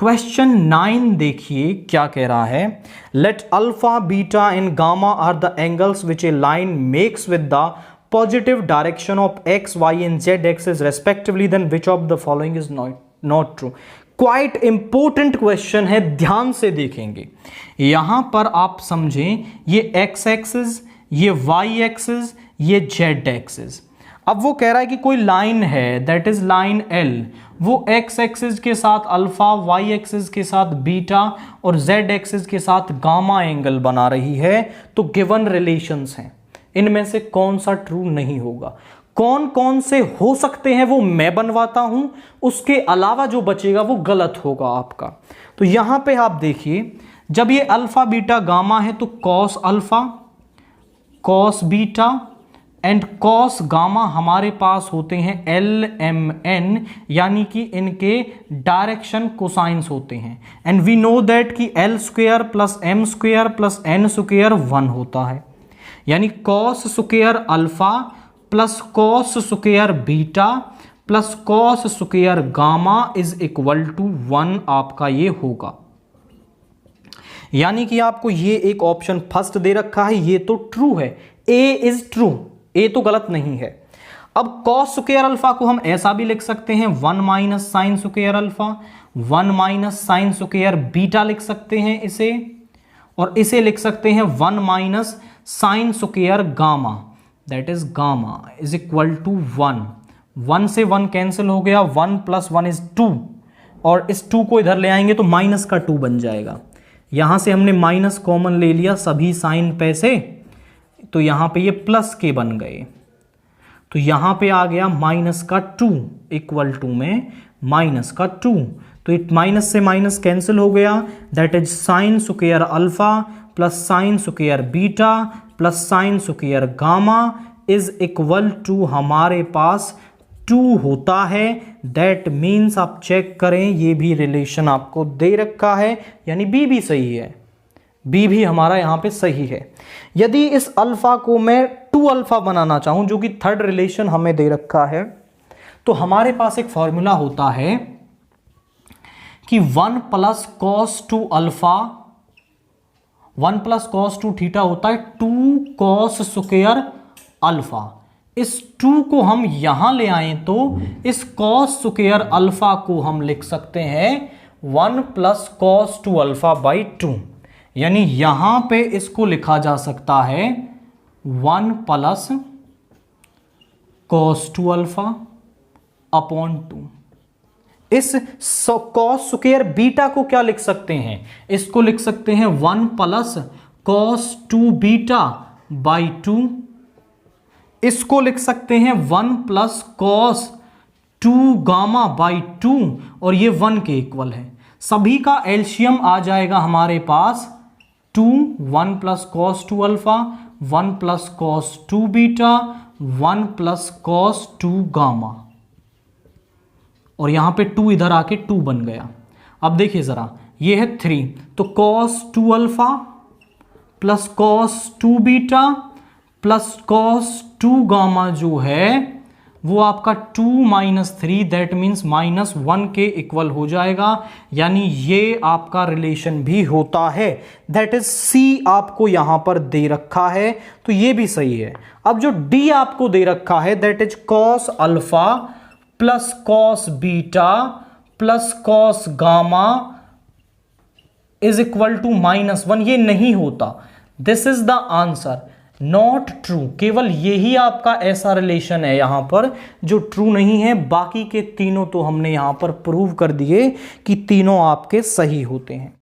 Question 9 देखिए क्या कह रहा है। Let alpha beta and gamma are the angles which a line makes with the positive direction of X Y and Z axis respectively, then which of the following is not true. Quite important question है, ध्यान से देखेंगे। यहां पर आप समझें, ये X axis, ये वाई एक्सिस, ये जेड एक्सिस। अब वो कह रहा है कि कोई लाइन है, दैट इज लाइन एल, वो एक्स एक्सिस के साथ अल्फा, वाई एक्सिस के साथ बीटा और जेड एक्सिस के साथ गामा एंगल बना रही है। तो गिवन रिलेशंस हैं, इनमें से कौन सा ट्रू नहीं होगा? कौन कौन से हो सकते हैं वो मैं बनवाता हूं, उसके अलावा जो बचेगा वो गलत होगा आपका। तो यहां पे आप देखिए, जब ये अल्फा बीटा गामा है तो cos alpha, cos beta and cos gamma हमारे पास होते हैं एल एम एन, यानी कि इनके डायरेक्शन कोसाइंस होते हैं। एंड वी नो दैट कि L square plus M square plus N square 1 होता है, यानी cos square alpha plus cos square beta plus cos square gamma is equal to 1 आपका ये होगा। यानी कि आपको ये एक ऑप्शन फर्स्ट दे रखा है, ये तो ट्रू है, ए इज ट्रू, ए तो गलत नहीं है। अब कॉस स्क्वेयर अल्फा को हम ऐसा भी लिख सकते हैं 1 minus sine square alpha, 1 minus sine square beta लिख सकते हैं इसे, और इसे लिख सकते हैं 1 minus sine square gamma, that is gamma is equal to 1। 1 से 1 कैंसिल हो गया, 1 प्लस 1 इज 2, और इस 2 को इधर ले आएंगे तो माइनस का 2 बन जाएगा। यहां से हमने माइनस कॉमन ले लिया, सभी साइन पैसे, तो यहां पे ये प्लस के बन गए, तो यहां पे आ गया माइनस का 2 इक्वल टू में माइनस का 2, तो इट माइनस से माइनस कैंसिल हो गया, that is sine square alpha plus sine square beta plus sine square gamma is equal to हमारे पास 2 होता है। दैट मीन्स आप चेक करें, ये भी रिलेशन आपको दे रखा है, यानी बी भी सही है, बी भी हमारा यहां पे सही है। यदि इस अल्फा को मैं 2 अल्फा बनाना चाहूं, जो कि थर्ड रिलेशन हमें दे रखा है, तो हमारे पास एक फॉर्मूला होता है कि 1 plus cos 2 alpha, 1 plus cos 2 theta होता है 2 कॉस स्क्वेयर अल्फा। इस 2 को हम यहां ले आए तो इस कॉस स्क्वेयर अल्फा को हम लिख सकते हैं 1 प्लस कॉस 2 अल्फा बाई 2, यानी यहां पे इसको लिखा जा सकता है 1 प्लस कॉस 2 अल्फा अपॉन 2। इस कॉस स्क्वेयर बीटा को क्या लिख सकते हैं? इसको लिख सकते हैं 1 प्लस कॉस 2 बीटा बाई 2। इसको लिख सकते हैं 1 प्लस कॉस 2 गामा बाई 2, और ये 1 के इक्वल है। सभी का एलसीएम आ जाएगा हमारे पास 2, 1 plus cos 2 alpha, 1 plus cos 2 beta, 1 plus cos 2 gamma, और यहां पे 2 इधर आके 2 बन गया। अब देखिए जरा, ये है 3, तो cos 2 alpha plus cos 2 beta plus cos 2 gamma जो है वो आपका 2 माइनस 3, दैट मीन्स माइनस 1 के इक्वल हो जाएगा, यानी ये आपका रिलेशन भी होता है। दैट इज सी आपको यहां पर दे रखा है, तो ये भी सही है। अब जो डी आपको दे रखा है, that is cos alpha plus cos beta plus cos gamma is equal to -1, ये नहीं होता। This is the answer, not true. केवल यही आपका ऐसा रिलेशन है यहां पर जो ट्रू नहीं है, बाकी के तीनों तो हमने यहां पर प्रूव कर दिए कि तीनों आपके सही होते हैं।